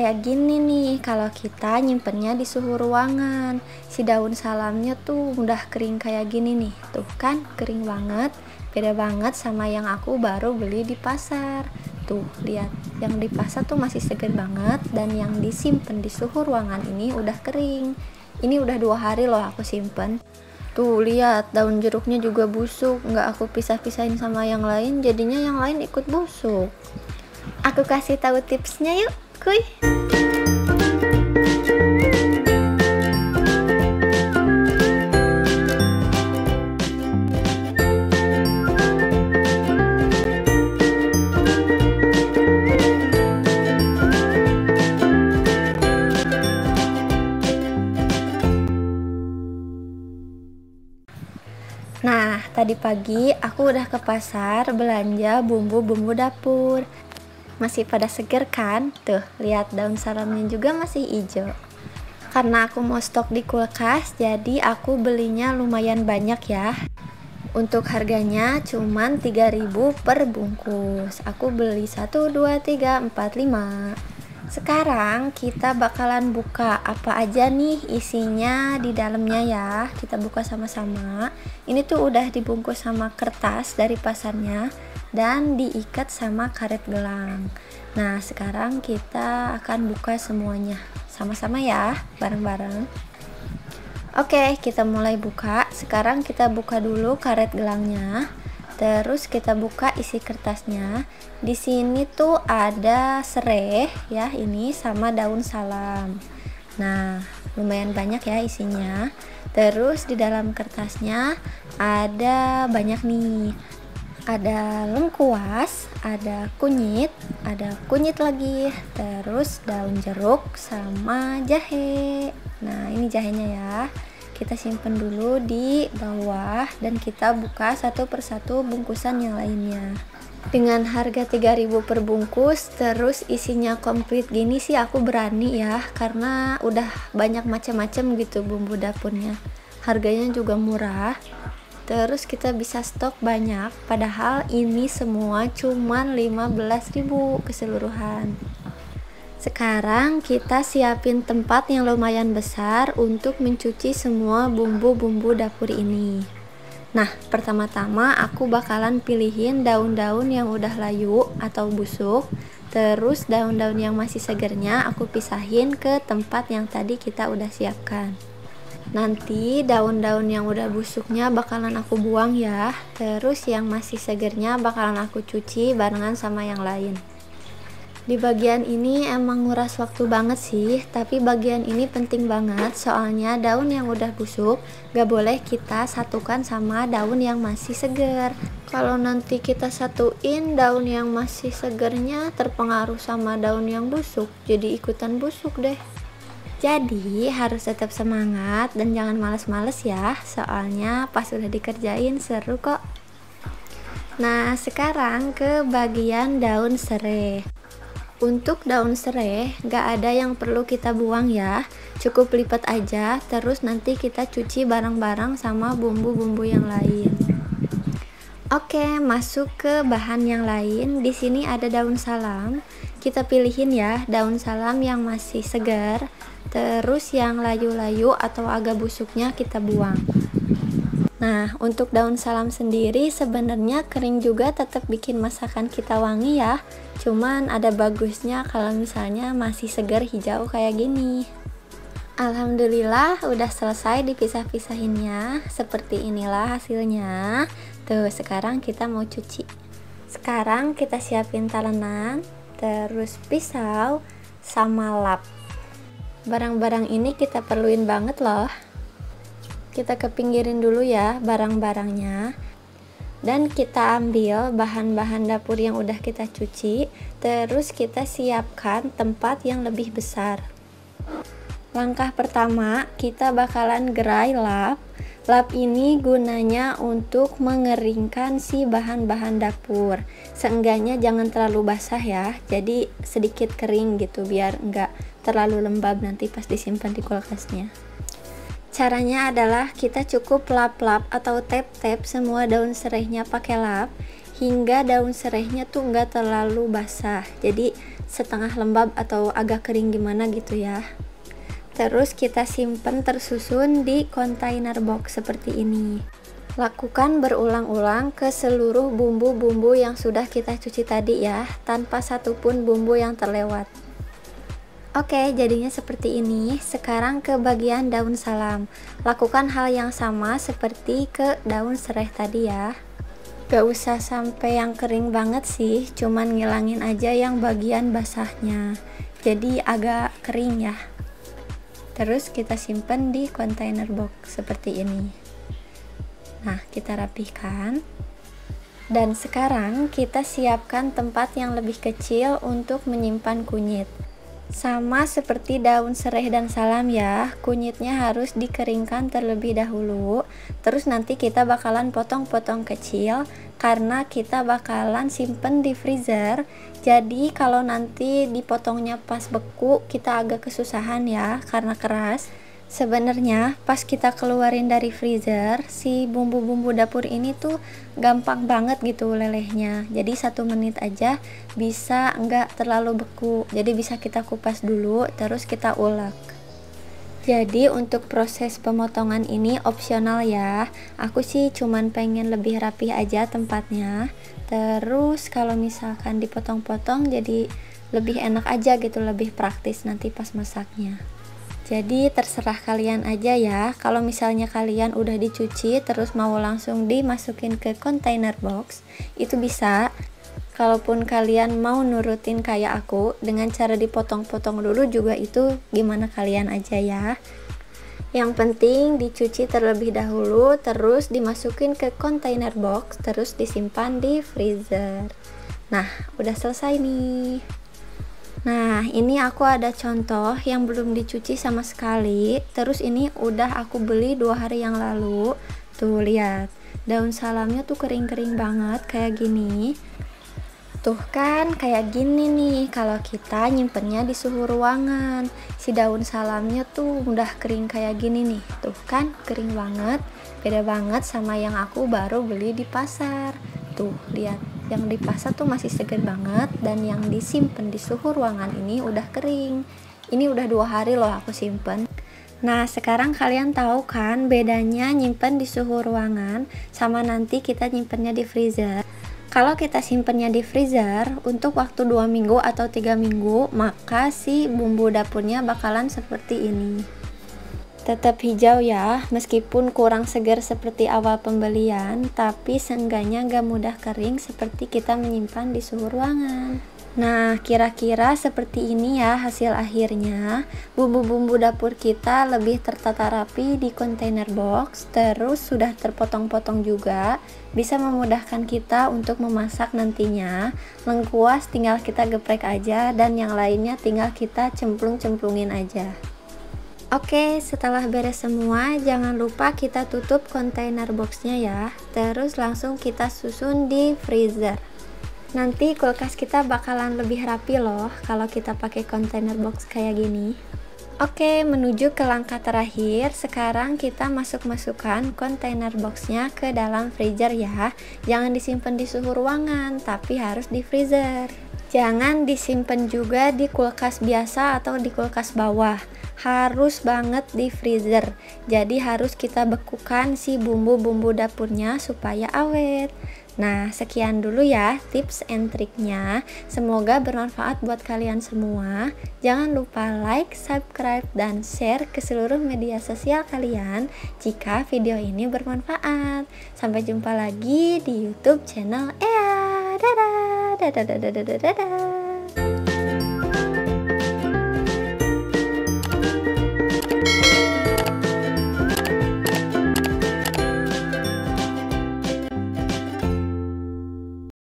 kayak gini nih kalau kita nyimpennya di suhu ruangan. Si daun salamnya tuh udah kering kayak gini nih. Tuh kan kering banget. Beda banget sama yang aku baru beli di pasar. Tuh lihat, yang di pasar tuh masih segar banget, dan yang disimpan di suhu ruangan ini udah kering. Ini udah 2 hari loh aku simpen. Tuh lihat, daun jeruknya juga busuk, nggak aku pisah-pisahin sama yang lain, jadinya yang lain ikut busuk. Aku kasih tahu tipsnya yuk, kuy. Nah, tadi pagi aku udah ke pasar belanja bumbu-bumbu dapur. Masih pada seger kan? Tuh, lihat daun salamnya juga masih hijau. Karena aku mau stok di kulkas, jadi aku belinya lumayan banyak ya. Untuk harganya cuman 3.000 per bungkus. Aku beli 1, 2, 3, 4, 5. Sekarang kita bakalan buka apa aja nih isinya di dalamnya ya. Kita buka sama-sama. Ini tuh udah dibungkus sama kertas dari pasarnya dan diikat sama karet gelang. Nah, sekarang kita akan buka semuanya sama-sama ya, bareng-bareng. Oke, kita mulai buka. Sekarang kita buka dulu karet gelangnya. Terus kita buka isi kertasnya. Di sini tuh ada serai ya, ini sama daun salam. Nah, lumayan banyak ya isinya. Terus di dalam kertasnya ada banyak nih. Ada lengkuas, ada kunyit lagi, terus daun jeruk sama jahe. Nah, ini jahenya ya. Kita simpen dulu di bawah dan kita buka satu persatu bungkusan yang lainnya. Dengan harga 3.000 per bungkus, terus isinya komplit gini sih aku berani ya, karena udah banyak macam-macam gitu bumbu dapurnya. Harganya juga murah. Terus kita bisa stok banyak, padahal ini semua cuman 15.000 keseluruhan. Sekarang kita siapin tempat yang lumayan besar untuk mencuci semua bumbu-bumbu dapur ini. Nah, pertama-tama aku bakalan pilihin daun-daun yang udah layu atau busuk. Terus daun-daun yang masih segernya aku pisahin ke tempat yang tadi kita udah siapkan. Nanti daun-daun yang udah busuknya bakalan aku buang ya. Terus yang masih segernya bakalan aku cuci barengan sama yang lain. Di bagian ini emang nguras waktu banget sih, tapi bagian ini penting banget soalnya daun yang udah busuk gak boleh kita satukan sama daun yang masih segar. Kalau nanti kita satuin daun yang masih segernya terpengaruh sama daun yang busuk, jadi ikutan busuk deh. Jadi harus tetap semangat dan jangan males-males ya, soalnya pas udah dikerjain seru kok. Nah, sekarang ke bagian daun serai. Untuk daun serai gak ada yang perlu kita buang ya, cukup lipat aja, terus nanti kita cuci bareng-bareng sama bumbu-bumbu yang lain. Oke, masuk ke bahan yang lain. Di sini ada daun salam. Kita pilihin ya daun salam yang masih segar, terus yang layu-layu atau agak busuknya kita buang. Nah, untuk daun salam sendiri sebenarnya kering juga tetap bikin masakan kita wangi ya. Cuman ada bagusnya kalau misalnya masih segar hijau kayak gini. Alhamdulillah udah selesai dipisah-pisahinnya. Seperti inilah hasilnya. Tuh, sekarang kita mau cuci. Sekarang kita siapin talenan, terus pisau sama lap. Barang-barang ini kita perluin banget loh. Kita kepinggirin dulu ya barang-barangnya, dan kita ambil bahan-bahan dapur yang udah kita cuci, terus kita siapkan tempat yang lebih besar. Langkah pertama kita bakalan gerai lap. Lap ini gunanya untuk mengeringkan si bahan-bahan dapur. Seenggaknya jangan terlalu basah ya, jadi sedikit kering gitu biar enggak terlalu lembab nanti pas disimpan di kulkasnya. Caranya adalah kita cukup lap-lap atau tap-tap semua daun serainya pakai lap hingga daun serainya tuh enggak terlalu basah. Jadi setengah lembab atau agak kering gimana gitu ya. Terus kita simpen tersusun di kontainer box seperti ini. Lakukan berulang-ulang ke seluruh bumbu-bumbu yang sudah kita cuci tadi ya, tanpa satupun bumbu yang terlewat. Oke, jadinya seperti ini. Sekarang ke bagian daun salam. Lakukan hal yang sama seperti ke daun serai tadi ya. Gak usah sampai yang kering banget sih, cuman ngilangin aja yang bagian basahnya. Jadi agak kering ya. Terus kita simpen di kontainer box seperti ini. Nah, kita rapihkan. Dan sekarang kita siapkan tempat yang lebih kecil untuk menyimpan kunyit. Sama seperti daun serai dan salam ya, kunyitnya harus dikeringkan terlebih dahulu. Terus nanti kita bakalan potong-potong kecil karena kita bakalan simpen di freezer. Jadi kalau nanti dipotongnya pas beku, kita agak kesusahan ya karena keras. Sebenarnya pas kita keluarin dari freezer, si bumbu-bumbu dapur ini tuh gampang banget gitu lelehnya. Jadi 1 menit aja bisa, nggak terlalu beku. Jadi bisa kita kupas dulu, terus kita ulek. Jadi untuk proses pemotongan ini opsional ya. Aku sih cuman pengen lebih rapih aja tempatnya. Terus kalau misalkan dipotong-potong jadi lebih enak aja gitu, lebih praktis nanti pas masaknya. Jadi terserah kalian aja ya. Kalau misalnya kalian udah dicuci terus mau langsung dimasukin ke kontainer box, itu bisa. Kalaupun kalian mau nurutin kayak aku dengan cara dipotong-potong dulu juga, itu gimana kalian aja ya. Yang penting dicuci terlebih dahulu, terus dimasukin ke kontainer box, terus disimpan di freezer. Nah, udah selesai nih. Nah, ini aku ada contoh yang belum dicuci sama sekali. Terus ini udah aku beli 2 hari yang lalu. Tuh lihat, daun salamnya tuh kering-kering banget kayak gini. Tuh kan kayak gini nih kalau kita nyimpennya di suhu ruangan. Si daun salamnya tuh udah kering kayak gini nih. Tuh kan kering banget. Beda banget sama yang aku baru beli di pasar. Tuh lihat, yang di pasar tuh masih segar banget, dan yang disimpan di suhu ruangan ini udah kering. Ini udah 2 hari loh aku simpen. Nah, sekarang kalian tahu kan bedanya nyimpen di suhu ruangan sama nanti kita nyimpennya di freezer. Kalau kita simpennya di freezer untuk waktu 2 minggu atau 3 minggu, maka si bumbu dapurnya bakalan seperti ini. Tetap hijau ya, meskipun kurang segar seperti awal pembelian, tapi seenggaknya gak mudah kering seperti kita menyimpan di suhu ruangan. Nah, kira-kira seperti ini ya hasil akhirnya. Bumbu-bumbu dapur kita lebih tertata rapi di kontainer box, terus sudah terpotong-potong juga, bisa memudahkan kita untuk memasak nantinya. Lengkuas tinggal kita geprek aja, dan yang lainnya tinggal kita cemplung-cemplungin aja. Oke, setelah beres semua, jangan lupa kita tutup kontainer boxnya ya. Terus langsung kita susun di freezer. Nanti kulkas kita bakalan lebih rapi loh kalau kita pakai kontainer box kayak gini. Oke, menuju ke langkah terakhir. Sekarang kita masukkan kontainer boxnya ke dalam freezer ya. Jangan disimpan di suhu ruangan, tapi harus di freezer. Jangan disimpan juga di kulkas biasa atau di kulkas bawah. Harus banget di freezer. Jadi harus kita bekukan si bumbu-bumbu dapurnya supaya awet. Nah, sekian dulu ya tips and triknya. Semoga bermanfaat buat kalian semua. Jangan lupa like, subscribe, dan share ke seluruh media sosial kalian jika video ini bermanfaat. Sampai jumpa lagi di YouTube channel Ea. Dadah, dadah, dadah, dadah, dadah.